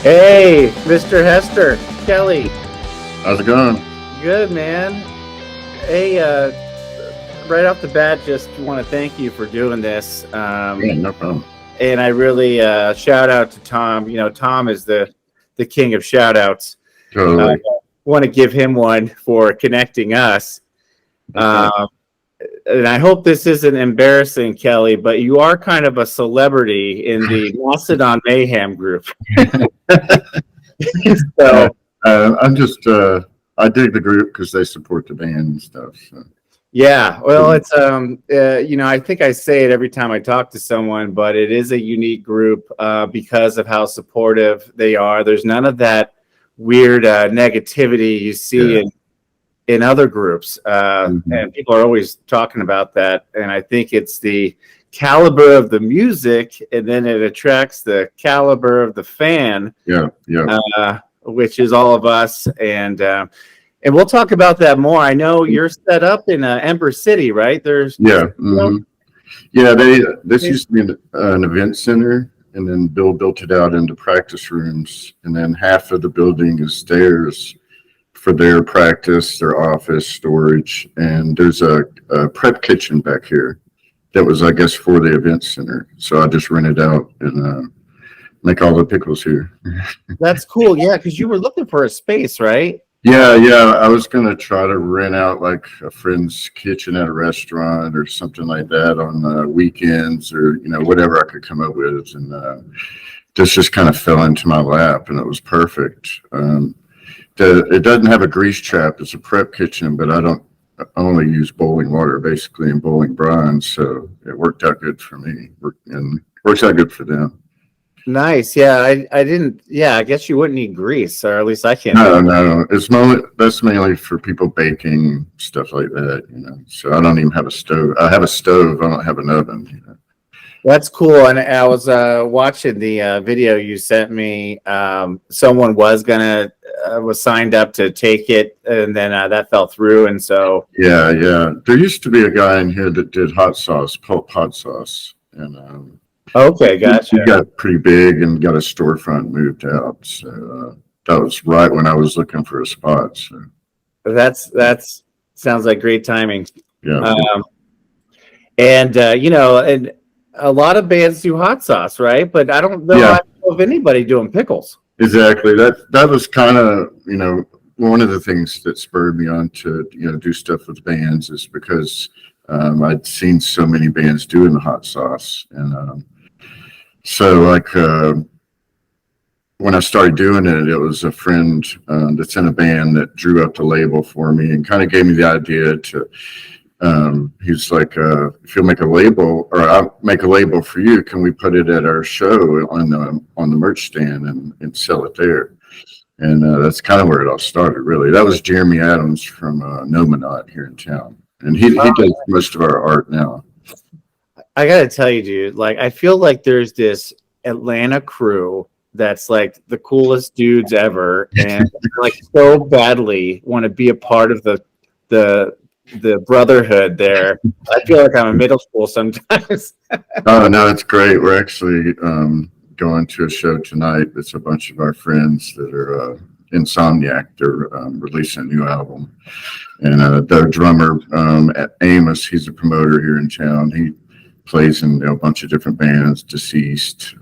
Hey, Mr. Hester, Kelly. How's it going? Good, man. Hey, right off the bat, just want to thank you for doing this. Yeah, no problem. And I really shout out to Tom. You know, Tom is the king of shout outs. Totally. Want to give him one for connecting us. Um, and I hope this isn't embarrassing, Kelly, but you are kind of a celebrity in the Mastodon Mayhem group. Uh, So, I'm just, I dig the group because they support the band and stuff. So. yeah, well, it's I think I say it every time I talk to someone, but it is a unique group because of how supportive they are. There's none of that weird negativity you see in other groups, and people are always talking about that. And I think it's the caliber of the music, and then it attracts the caliber of the fan. Yeah. Which is all of us, and we'll talk about that more. I know you're set up in Ember City, right? Yeah. This used to be an event center, and then Bill built it out into practice rooms, and then half of the building is theirs for their practice, their office, storage, and there's a prep kitchen back here that was, I guess, for the event center. So I just rent it out and make all the pickles here. That's cool. Yeah, because you were looking for a space, right? Yeah. I was gonna try to rent out like a friend's kitchen at a restaurant or something like that on weekends, or whatever I could come up with, and this just kind of fell into my lap, and it was perfect. It doesn't have a grease trap. It's a prep kitchen, but I only use boiling water basically and boiling brine, so it worked out good for me, and works out good for them. Nice. Yeah, I didn't. Yeah, I guess you wouldn't need grease, or at least I can't. No. That's mainly for people baking stuff like that. So I don't even have a stove. I have a stove. I don't have an oven. That's cool. And I was watching the video you sent me. Someone was signed up to take it, and then that fell through. And so Yeah. There used to be a guy in here that did hot sauce, pulp hot sauce, and okay, gotcha. he got pretty big and got a storefront, moved out. So that was right when I was looking for a spot. So That's sounds like great timing. yeah. And a lot of bands do hot sauce, right? But I don't know, Yeah. of anybody doing pickles. Exactly. That was kind of, one of the things that spurred me on to, do stuff with bands, is because I'd seen so many bands doing the hot sauce. And so like when I started doing it, it was a friend that's in a band that drew up the label for me and kind of gave me the idea to, he's like, if you'll make a label, or I'll make a label for you, can we put it at our show on the merch stand and sell it there? And that's kind of where it all started, really. That was Jeremy Adams from Nominot here in town, and he does most of our art now. I gotta tell you, dude, like I feel like there's this Atlanta crew that's like the coolest dudes ever, and like so badly want to be a part of the brotherhood there. I feel like I'm in middle school sometimes. Oh no, it's great. We're actually going to a show tonight. It's a bunch of our friends that are Insomniac. They're releasing a new album, and the drummer Amos, he's a promoter here in town. He plays in a bunch of different bands, Deceased.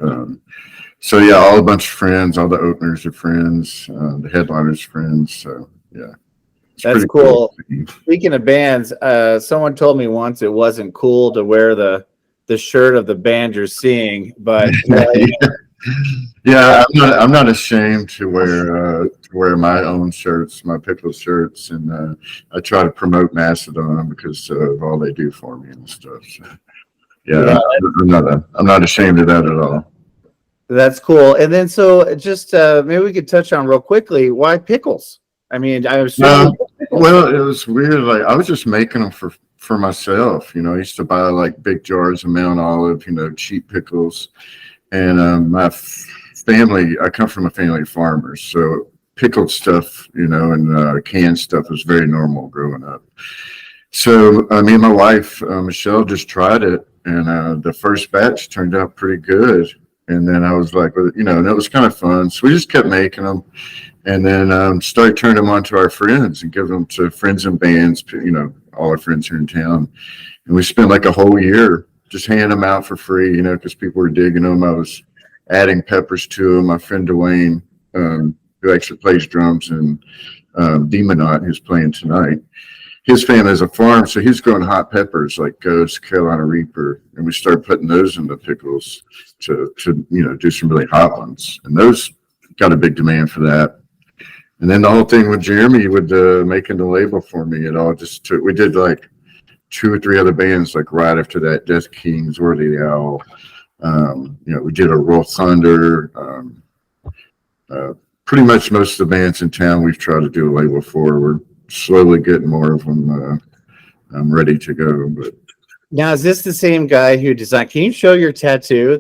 So yeah, all a bunch of friends. All the openers are friends. The headliners friends. So yeah. That's cool. Speaking of bands, someone told me once it wasn't cool to wear the shirt of the band you're seeing, but yeah, I'm not ashamed to wear my own shirts, my Pickles shirts, and I try to promote Mastodon because of all they do for me and stuff. So, yeah, I'm not ashamed of that at all. That's cool. And then so just maybe we could touch on real quickly, why Pickles? I mean, I was well, it was weird. Like I was just making them for myself. I used to buy like big jars of Mount Olive, cheap pickles. And my family, I come from a family of farmers, so pickled stuff, and canned stuff was very normal growing up. So me and my wife, Michelle, just tried it, and the first batch turned out pretty good. And then I was like, you know, and it was kind of fun. So we just kept making them, and then started turning them on to our friends and give them to friends and bands, you know, all our friends here in town. And we spent like a whole year just handing them out for free, you know, because people were digging them. I was adding peppers to them. My friend Dwayne, who actually plays drums, and Demonot, who's playing tonight, his family has a farm, so he's growing hot peppers like Ghost, Carolina Reaper, and we started putting those in the pickles to you know, do some really hot ones, and those got a big demand for that. And then the whole thing with Jeremy with making the label for me, it all just took. We did like 2 or 3 other bands like right after that, Death Kings, Worthy the Owl. You know, we did a Roll Thunder. Pretty much most of the bands in town we've tried to do a label for. We're slowly getting more of them. I'm ready to go. But Now, is this the same guy who designed? Can you show your tattoo?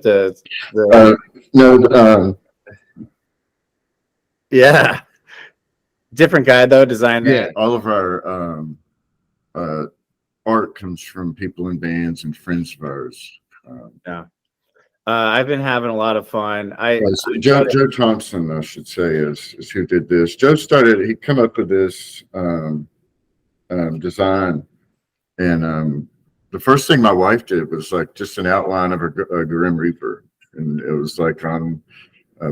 No, yeah, different guy though. Designed yeah, that. all of our art comes from people in bands and friends of ours. Yeah, I've been having a lot of fun. Joe Thompson, I should say, is who did this. Joe started. He come up with this design, and the first thing my wife did was like just an outline of a Grim Reaper, and it was like on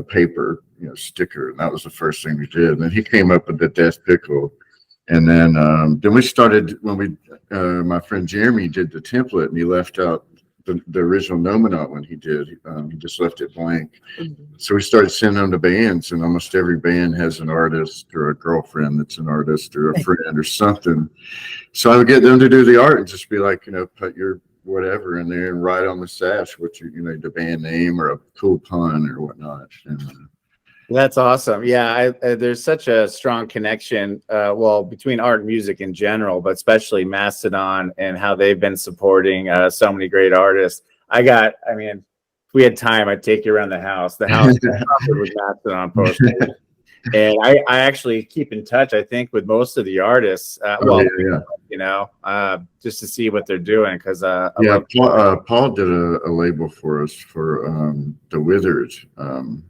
paper, you know, sticker, and that was the first thing we did. And then he came up with the Death Pickle, and then we started when we my friend Jeremy did the template, and he left out the original Nominat when he did. He just left it blank. So we started sending them to bands, and almost every band has an artist or a girlfriend that's an artist or a friend or something. So I would get them to do the art and just be like, you know, put your whatever in there and write on the sash what you know, the band name or a cool pun or whatnot. And, That's awesome. Yeah, there's such a strong connection, well, between art and music in general, but especially Mastodon and how they've been supporting so many great artists. I mean, if we had time, I'd take you around the house. The house is covered with Mastodon posters. And I actually keep in touch, I think, with most of the artists. You know, just to see what they're doing because Paul did a label for us for the Withered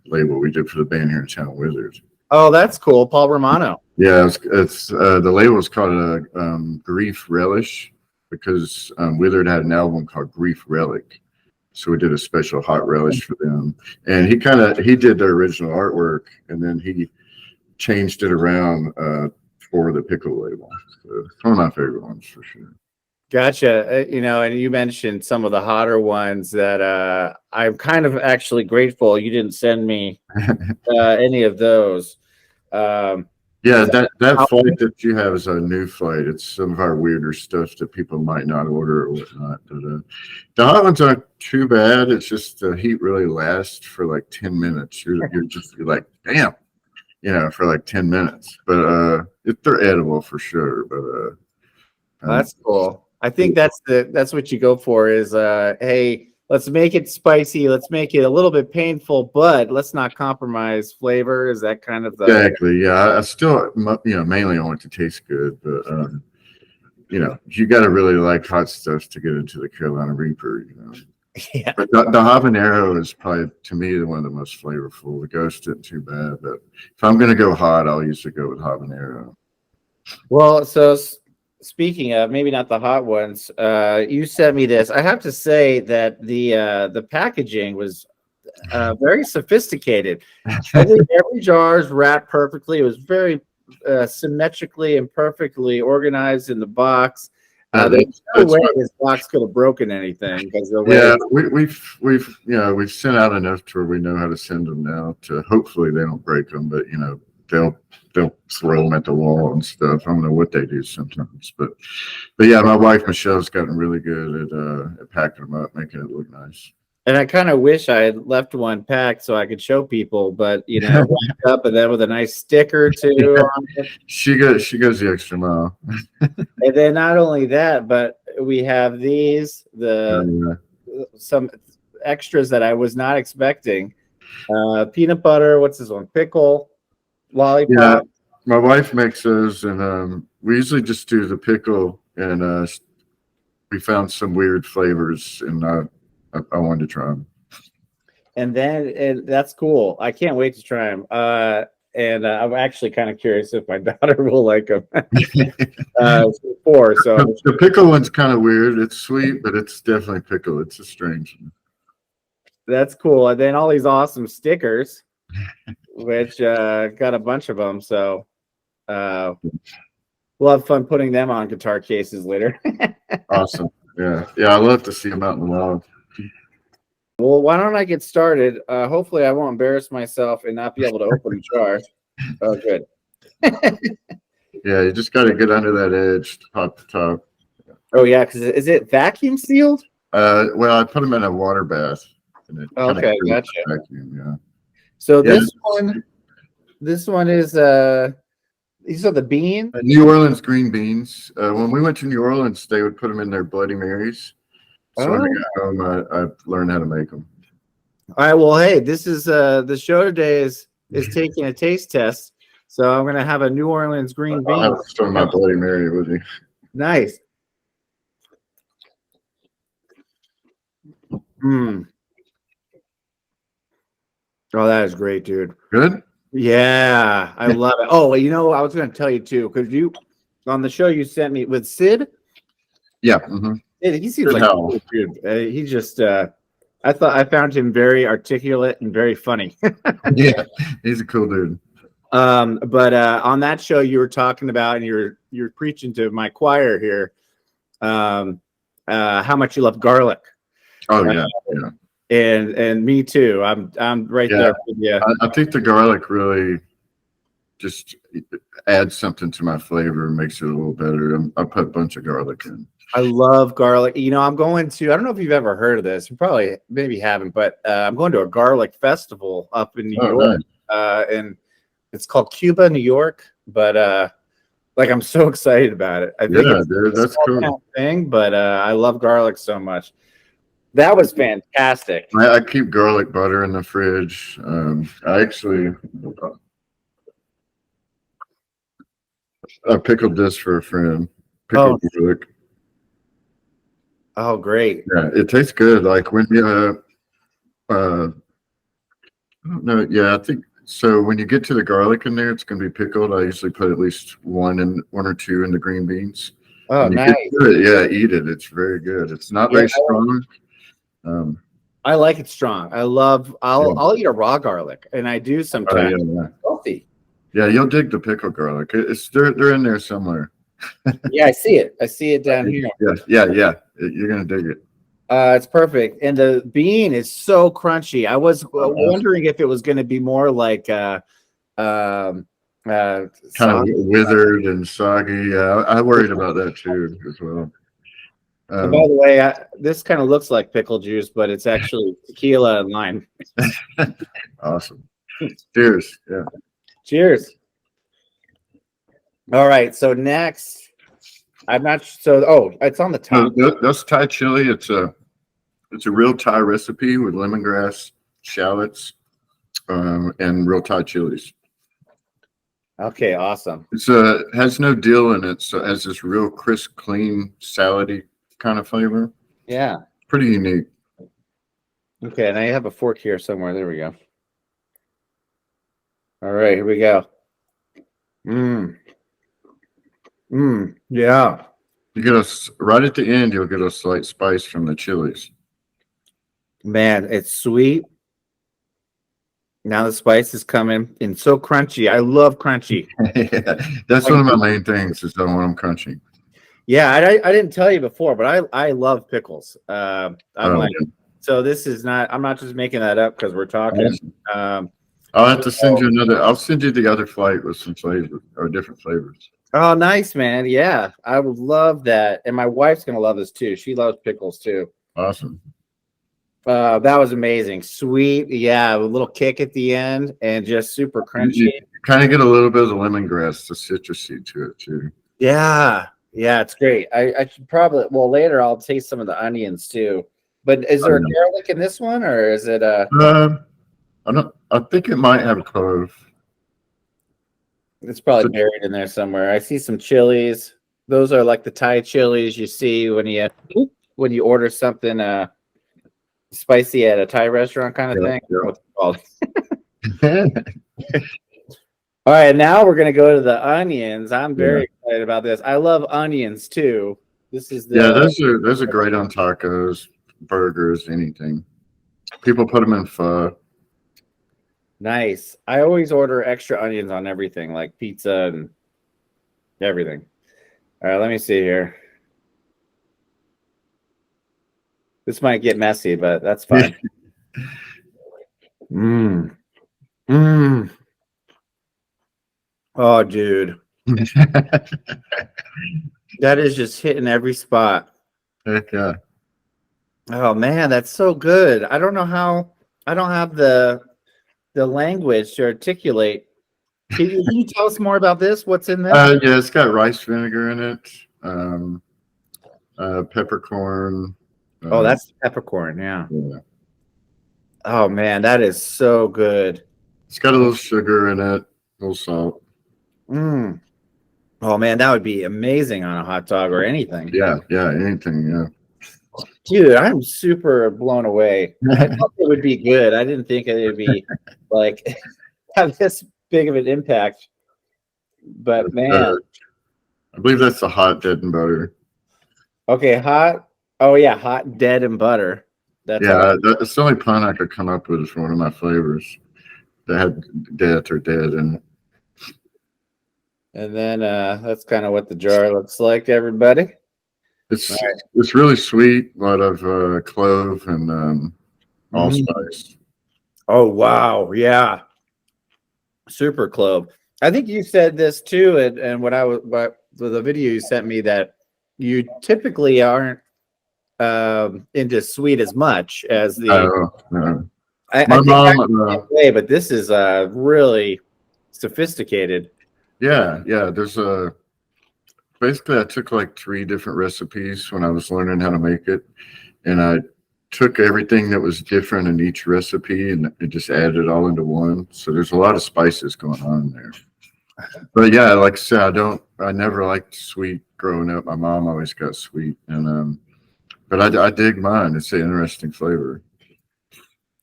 label we did for the band here in town, Withered. Oh, that's cool, Paul Romano. Yeah, it's the label is called Grief Relish because Withered had an album called Grief Relic. So we did a special hot relish for them, and he did the original artwork, and then he changed it around for the Pickle label. So it's one of my favorite ones for sure. Gotcha. You know, and you mentioned some of the hotter ones that I'm kind of actually grateful you didn't send me any of those. Yeah, that flight that you have is a new flight. It's some of our weirder stuff that people might not order or whatnot. But the hot ones aren't too bad. It's just the heat really lasts for like 10 minutes. You're like, damn, you know, for like 10 minutes. But they're edible for sure. But that's cool. I think that's what you go for is hey, let's make it spicy. Let's make it a little bit painful, but let's not compromise flavor. Is that kind of the exactly? Yeah, I still, you know, mainly I want it to taste good, but you know, you got to really like hot stuff to get into the Carolina Reaper. You know, yeah. But the habanero is probably to me one of the most flavorful. The Ghost isn't too bad, but if I'm gonna go hot, I'll usually go with habanero. Well, so speaking of maybe not the hot ones, you sent me this. I have to say that the packaging was very sophisticated. Every jar is wrapped perfectly. It was very symmetrically and perfectly organized in the box. There's no way this box could have broken anything because the way. Yeah, we've sent out enough to where we know how to send them now. To hopefully they don't break them, but you know they'll throw them at the wall and stuff. I don't know what they do sometimes, but yeah, my wife Michelle's gotten really good at packing them up, making it look nice. And I kind of wish I had left one packed so I could show people, but you know, wrapped up and then with a nice sticker too. On it. She goes the extra mile. And then not only that, but we have some extras that I was not expecting. Peanut butter. What's this one? Pickle, lollipop. Yeah, my wife makes those, and we usually just do the pickle, and we found some weird flavors, and I wanted to try them. And then that's cool. I can't wait to try them. And I'm actually kind of curious if my daughter will like them. Four, so The pickle one's kind of weird. It's sweet, but it's definitely pickle. It's a strange one. that's cool. And then all these awesome stickers, which got a bunch of them. So we'll have fun putting them on guitar cases later. Awesome. Yeah. Yeah. I love to see them out in the wild. Well, why don't I get started? Hopefully, I won't embarrass myself and not be able to open the jar. Oh, good. Yeah. You just got to get under that edge to pop the top. Oh, yeah. Because is it vacuum sealed? Well, I put them in a water bath. And it Okay, gotcha. Vacuum, yeah. So this one is these are the bean. New Orleans green beans. When we went to New Orleans, they would put them in their Bloody Marys. So when I got home, I learned how to make them. All right. Well, hey, this is the show today is taking a taste test. So I'm gonna have a New Orleans green bean. I'll have to start my Bloody Mary with you. Nice. Oh, that is great, dude. Good? Yeah, I love it. Oh, you know, I was going to tell you too, because you on the show you sent me with Sid. Yeah. Mm-hmm. He seems like a cool dude. He just, I found him very articulate and very funny. Yeah, he's a cool dude. But on that show you were talking about, and you're preaching to my choir here, how much you love garlic. Oh yeah, yeah. And me too. I'm right there with you. I think the garlic really just adds something to my flavor and makes it a little better. I put a bunch of garlic in. I love garlic. You know, I'm going to, I don't know if you've ever heard of this. You probably maybe haven't, but I'm going to a garlic festival up in New York. Nice. And it's called Cuba, New York. But like, I'm so excited about it. I think dude, that's cool thing, but I love garlic so much. That was fantastic. I keep garlic butter in the fridge. I actually I pickled this for a friend. Pickled garlic. Oh, great. Yeah, it tastes good. Like when you I don't know. Yeah, I think so. When you get to the garlic in there, it's gonna be pickled. I usually put at least one or two in the green beans. Oh, nice. Eat it. It's very good. It's not very strong. I like it strong. I'll eat a raw garlic, and I do sometimes. Healthy. Yeah, you'll dig the pickled garlic. They're in there somewhere. Yeah, I see it. I see it down here. Yeah. You're gonna dig it. It's perfect, and the bean is so crunchy. I was wondering if it was going to be more like kind of withered and soggy. Yeah, I worried about that too as well. By the way, this kind of looks like pickle juice, but it's actually tequila and lime. Awesome. Cheers. Yeah. Cheers. All right. So next, I'm not so. Oh, it's on the top. That's Thai chili. It's a real Thai recipe with lemongrass, shallots, and real Thai chilies. Okay. Awesome. It's has no dill in it, so it has this real crisp, clean, salady kind of flavor. Yeah. Pretty unique. Okay, and I have a fork here somewhere. There we go. All right, here we go. Yeah. You get right at the end, you'll get a slight spice from the chilies. Man, it's sweet. Now the spice is coming and so crunchy. I love crunchy. Yeah, that's one of my main things is I want them crunchy. Yeah, I didn't tell you before, but I love pickles. So this is not. I'm not just making that up because we're talking. Awesome. I'll have to send you another. I'll send you the other flight with some flavors or different flavors. Oh, nice, man. Yeah, I would love that, and my wife's gonna love this too. She loves pickles too. Awesome. That was amazing. Sweet, yeah, a little kick at the end, and just super crunchy. You kind of get a little bit of the lemongrass, the citrusy to it too. Yeah, it's great. I should probably later I'll taste some of the onions too. But is there a garlic in this one, or is it I think it might have a clove. It's probably buried in there somewhere. I see some chilies. Those are like the Thai chilies you see when you order something spicy at a Thai restaurant kind of Yeah, thing. yeah. What's it called? All right, now we're gonna go to the onions. I'm very excited about this. I love onions too. This is Yeah, the those are great on tacos, burgers, anything. People put them in pho. nice. I always order extra onions on everything, like pizza and everything. All right, let me see here. This might get messy, but that's fine. Mmm. Mmm. Oh, dude. That is just hitting every spot. Heck yeah. Oh man, that's so good. I don't know how I don't have the language to articulate. Can you tell us more about this? What's in this? Yeah, it's got rice vinegar in it, peppercorn. Oh, that's the peppercorn. Yeah. Yeah. Oh man, that is so good. It's got a little sugar in it, a little salt. Mm. Oh man, that would be amazing on a hot dog or anything. Yeah, anything. Dude, I'm super blown away. I thought it would be good. I didn't think it would be like have this big of an impact. But man, I believe that's the hot dead and butter. okay, hot. Oh yeah, hot, dead, and butter. That's That's the only pun I could come up with for one of my flavors that had dead or dead in it. and then that's kind of what the jar looks like, everybody. It's really sweet, a lot of clove and allspice. Oh wow, yeah, super clove. I think you said this too, and what the video you sent me that you typically aren't into sweet as much as the. No. I My think mom. way, but this is really sophisticated. Yeah. There's basically I took like 3 different recipes when I was learning how to make it, and I took everything that was different in each recipe and just added it all into one. So there's a lot of spices going on there. But yeah, like I said, I never liked sweet growing up. My mom always got sweet, and but I dig mine. It's an interesting flavor.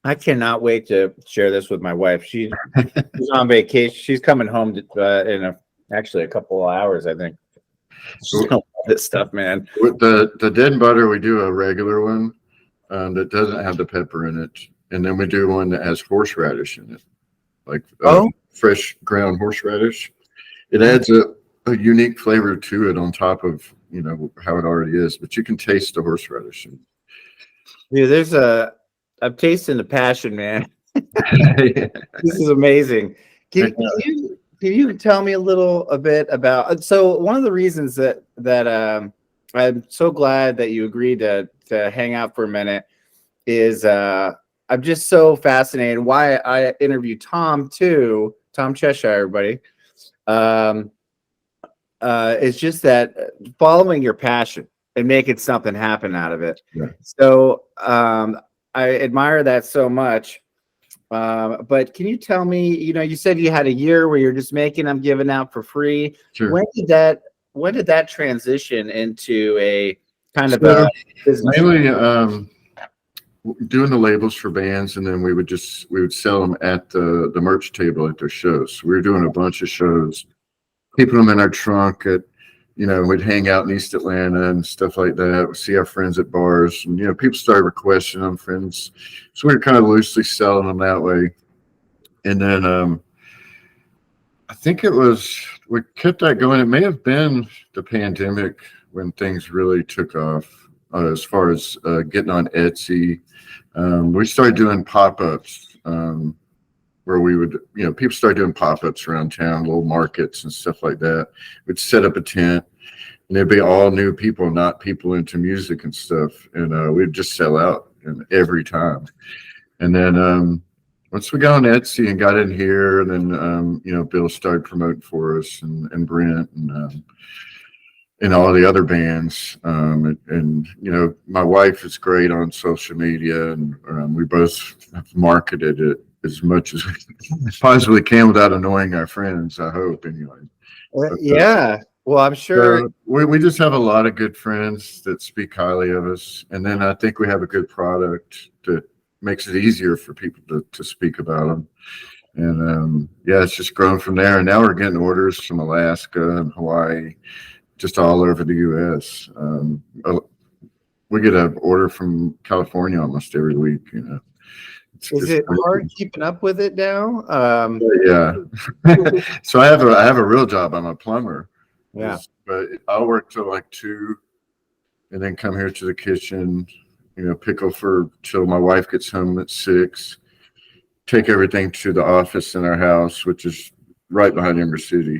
I cannot wait to share this with my wife. She's on vacation. She's coming home in actually a couple of hours, I think. She's gonna love this stuff, man. With the dead and butter, we do a regular one that doesn't have the pepper in it, and then we do one that has horseradish in it, like fresh ground horseradish. It adds a unique flavor to it on top of how it already is, but you can taste the horseradish. Dude, I'm tasting the passion, man. This is amazing. Can you tell me a bit about? So one of the reasons that I'm so glad that you agreed to hang out for a minute is I'm just so fascinated. Why I interviewed Tom too, Tom Cheshire, everybody. It's just that following your passion and making something happen out of it. Yeah. So I admire that so much. But can you tell me, you said you had a year where you're just making them, giving out for free. Sure. When did that transition into a kind of a business? Mainly doing the labels for bands, and then we would sell them at the merch table at their shows. So we were doing a bunch of shows, keeping them in our trunk we'd hang out in East Atlanta and stuff like that. We'd see our friends at bars, and people started requesting them, friends. So we were kind of loosely selling them that way. And then I think we kept that going. It may have been the pandemic when things really took off as far as getting on Etsy. We started doing pop-ups where we would, people started doing pop-ups around town, little markets and stuff like that. We'd set up a tent, and it'd be all new people, not people into music and stuff. And we'd just sell out every time. And then once we got on Etsy and got in here, and then, Bill started promoting for us, and Brent and all the other bands. And my wife is great on social media, and we both have marketed it as much as we possibly can without annoying our friends, I hope, anyway. Yeah. Well, I'm sure. So we just have a lot of good friends that speak highly of us. And then I think we have a good product that makes it easier for people to speak about them. And yeah, it's just grown from there. And now we're getting orders from Alaska and Hawaii, just all over the U.S. We get an order from California almost every week. You know, it's Is just it hard keeping up with it now? yeah. So I have a real job. I'm a plumber. Yeah. But I'll work till like 2, and then come here to the kitchen. You know, pickle for till my wife gets home at 6. Take everything to the office in our house, which is right behind Ember City,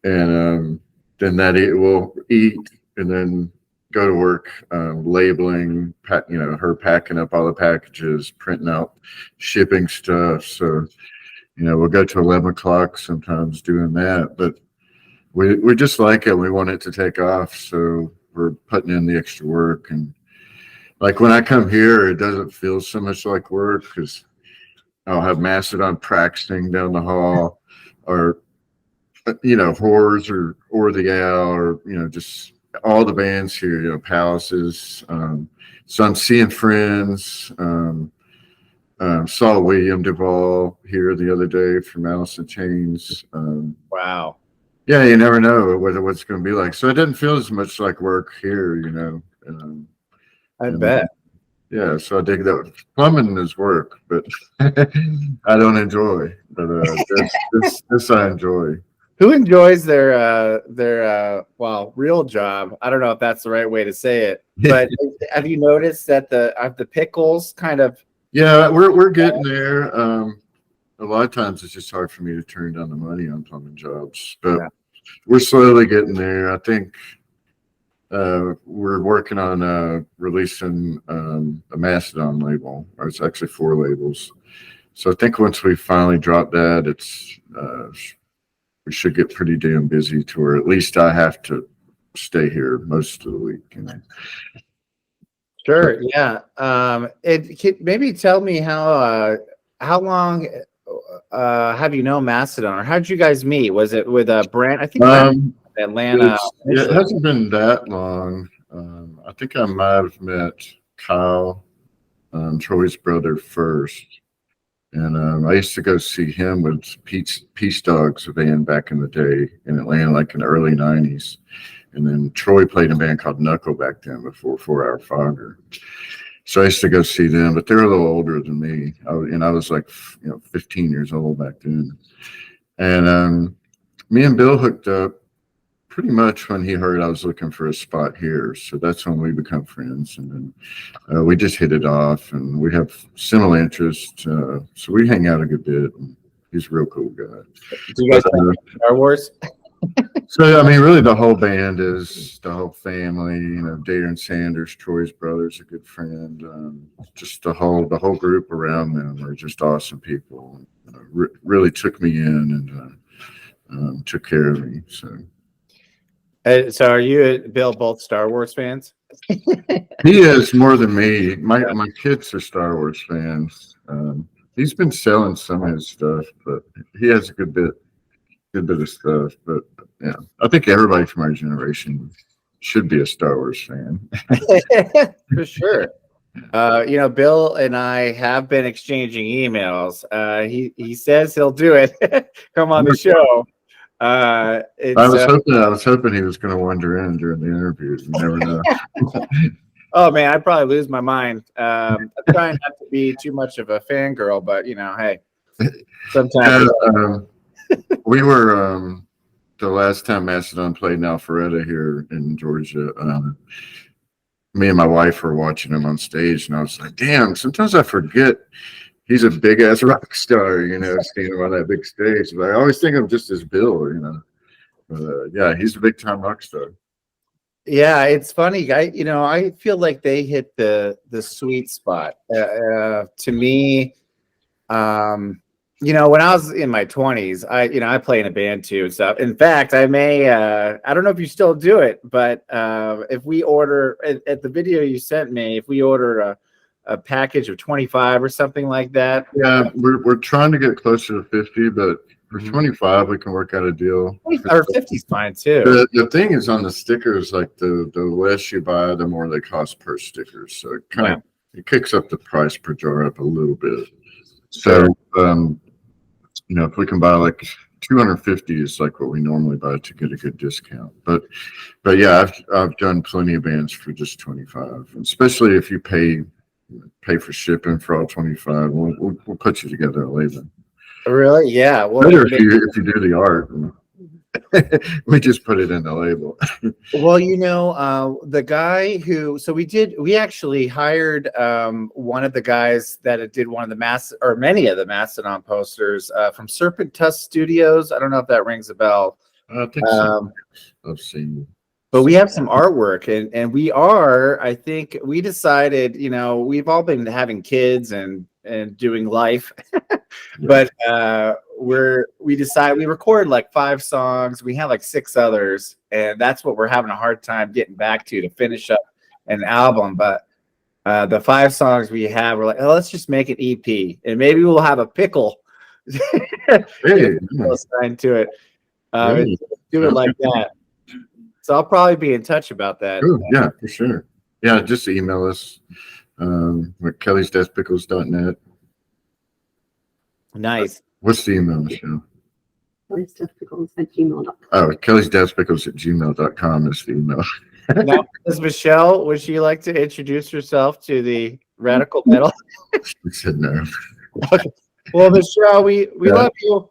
and then we'll eat, and then go to work, labeling, her packing up all the packages, printing out shipping stuff. So, you know, we'll go to 11 o'clock sometimes doing that, but we just like it. We want it to take off, so we're putting in the extra work. And like when I come here, it doesn't feel so much like work because I'll have Mastodon practicing down the hall, or Horrors or the Owl, or just all the bands here. Palaces. So I'm seeing friends. Saw William Duvall here the other day from Alice in Chains. Wow. Yeah, you never know what it's going to be like. So it doesn't feel as much like work here. I bet. Yeah, so I dig that. Plumbing is work, but I don't enjoy. But this I enjoy. Who enjoys their real job? I don't know if that's the right way to say it, but have you noticed that the pickles kind of? Yeah, we're getting there. A lot of times it's just hard for me to turn down the money on plumbing jobs, but we're slowly getting there. I think we're working on releasing a Mastodon label, or it's actually 4 labels. So I think once we finally drop that, it's we should get pretty damn busy to where at least I have to stay here most of the week. Sure. Yeah. Maybe tell me how long have you known Mastodon, or how did you guys meet? Was it with Brent? I think Atlanta. It hasn't been that long. I think I might have met Kyle, Troy's brother, first. And I used to go see him with Peace Dogs, a band back in the day in Atlanta, like in the early 90s. And then Troy played in a band called Knuckle back then before 4 Hour Fogger. So I used to go see them, but they're a little older than me. I was like, 15 years old back then. And me and Bill hooked up pretty much when he heard I was looking for a spot here. So that's when we become friends. And then we just hit it off, and we have similar interests. So we hang out a good bit. And he's a real cool guy. Do you guys play Star Wars? So, I mean, really the whole band is the whole family, Dare and Sanders, Troy's brother's a good friend. Just the whole group around them are just awesome people. Really took me in and took care of me. So are you and Bill both Star Wars fans? He is more than me. My kids are Star Wars fans. He's been selling some of his stuff, but he has a good bit of stuff. But yeah, I think everybody from our generation should be a Star Wars fan. For sure. Bill and I have been exchanging emails. He says he'll do it. Come on the show. I was hoping he was going to wander in during the interviews. You never know. Oh man, I'd probably lose my mind. I'm trying not to be too much of a fangirl, but hey, sometimes. We were the last time Mastodon played in Alpharetta here in Georgia. Me and my wife were watching him on stage, and I was like, "Damn!" Sometimes I forget he's a big ass rock star, seeing him on that big stage. But I always think of him just as Bill, But yeah, he's a big time rock star. Yeah, it's funny. I feel like they hit the sweet spot. To me, when I was in my 20s, I play in a band too and stuff. In fact, I don't know if you still do it, but if we order at the video you sent me, if we order a package of 25 or something like that. Yeah, we're trying to get closer to 50, but For 25, we can work out a deal. Or 50 is fine too. The thing is on the stickers, like the less you buy, the more they cost per sticker. So it kind of it kicks up the price per jar up a little bit. So if we can buy like 250 is like what we normally buy to get a good discount. But yeah, I've done plenty of bands for just 25, especially if you pay for shipping for all 25. We'll put you together a label. Really? Yeah. Well, better if you do the art. We just put it in the label. Well, the guy we actually hired one of the guys that did one of the many of the Mastodon posters from Serpent Tusk Studios. I don't know if that rings a bell. I think so. I've seen. But we have some artwork, and I think we decided, we've all been having kids and doing life, but we decided we recorded like 5 songs. We have like 6 others, and that's what we're having a hard time getting back to finish up an album. But the 5 songs we have, we're like, let's just make an EP, and maybe we'll have a pickle assigned to it. Do it like that. So I'll probably be in touch about that. Ooh, yeah, for sure. Yeah, just email us. We're kellys-pickles.net. Nice. What's the email, Michelle? kellys-pickles@gmail.com. Oh, kellys-pickles@gmail.com is the email. Now, Michelle, would she like to introduce herself to the Radical Metal? She said no. Okay. Well, Michelle, we love you.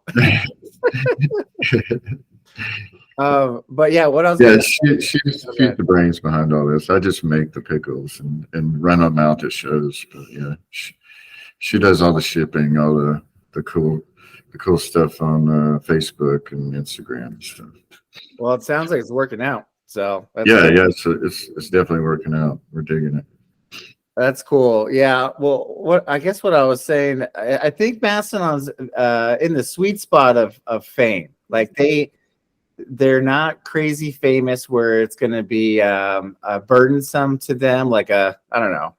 But yeah, what else? Yeah, she's the brains behind all this. I just make the pickles and run them out at shows. But yeah, she does all the shipping, all the cool stuff on Facebook and Instagram and stuff. Well, it sounds like it's working out. So it's definitely working out. We're digging it. That's cool. Yeah. Well, I guess what I was saying, I think Mastodon's in the sweet spot of fame. Like they're not crazy famous where it's going to be burdensome to them, like I don't know,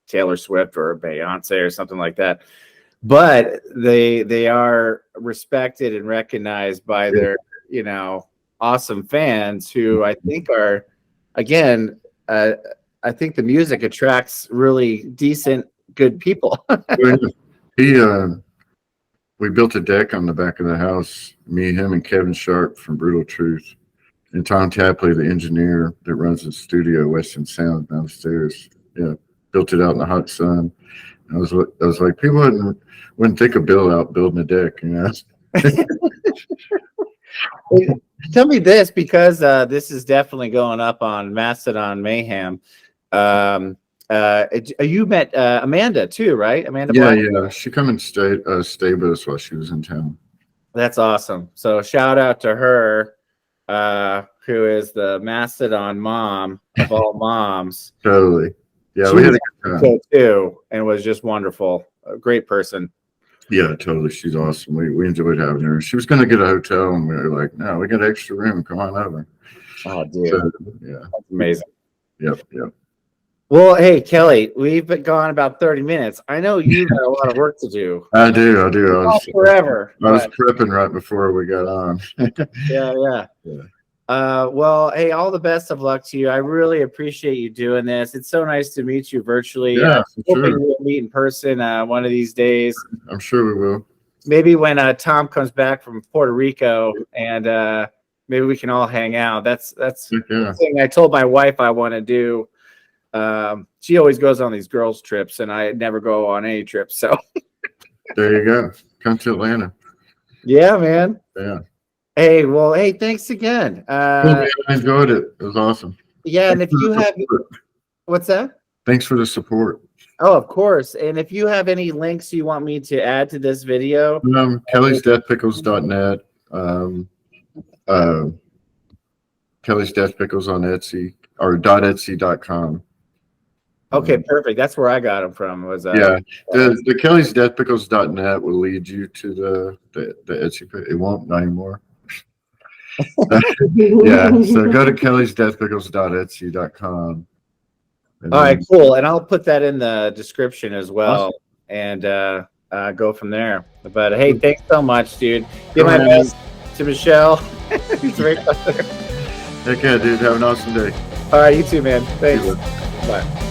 Taylor Swift or a Beyonce or something like that. But they are respected and recognized by their awesome fans who I think are, again, I think the music attracts really decent, good people. We built a deck on the back of the house, me, him, and Kevin Sharp from Brutal Truth, and Tom Tapley, the engineer that runs the studio, Western Sound, downstairs. Yeah, built it out in the hot sun. I was like, people wouldn't think of Bill out building a deck, Tell me this, because this is definitely going up on Mastodon Mayhem. You met Amanda too, right? Amanda. Yeah. She come and stay with us while she was in town. That's awesome. So shout out to her, who is the Mastodon mom of all moms. Totally. Yeah, we had a good time too, and was just wonderful. A great person. Yeah, totally. She's awesome. We enjoyed having her. She was going to get a hotel, and we were like, "No, we got an extra room. Come on over." Oh, dude. So, yeah, that's amazing. Yep. Well, hey, Kelly, we've been gone about 30 minutes. I know you've got a lot of work to do. I do. I was forever. I was prepping right before we got on. Yeah. Well, hey, all the best of luck to you. I really appreciate you doing this. It's so nice to meet you virtually. Yeah, hoping we'll meet in person one of these days. I'm sure we will. Maybe when Tom comes back from Puerto Rico, and maybe we can all hang out. That's the thing I told my wife I want to do. She always goes on these girls' trips, and I never go on any trips. So there you go. Come to Atlanta. Yeah, man. Yeah. Hey, thanks again. I enjoyed it. It was awesome. Yeah, and if you have, what's that? Thanks for the support. Oh, of course. And if you have any links you want me to add to this video, kellys-pickles.net, Kelly's Death Pickles on Etsy or .etsy.com. Okay, perfect. That's where I got them from. Was the kellys-pickles.net will lead you to the Etsy page. It won't anymore. Yeah, so go to kellys-pickles.etsy.com. All right, cool. And I'll put that in the description as well. Awesome. And go from there. But hey, thanks so much, dude. Give Go my ahead. best to Michelle. He's right there. Heck yeah, dude. Have an awesome day. All right, you too, man. Thanks. See you. Bye.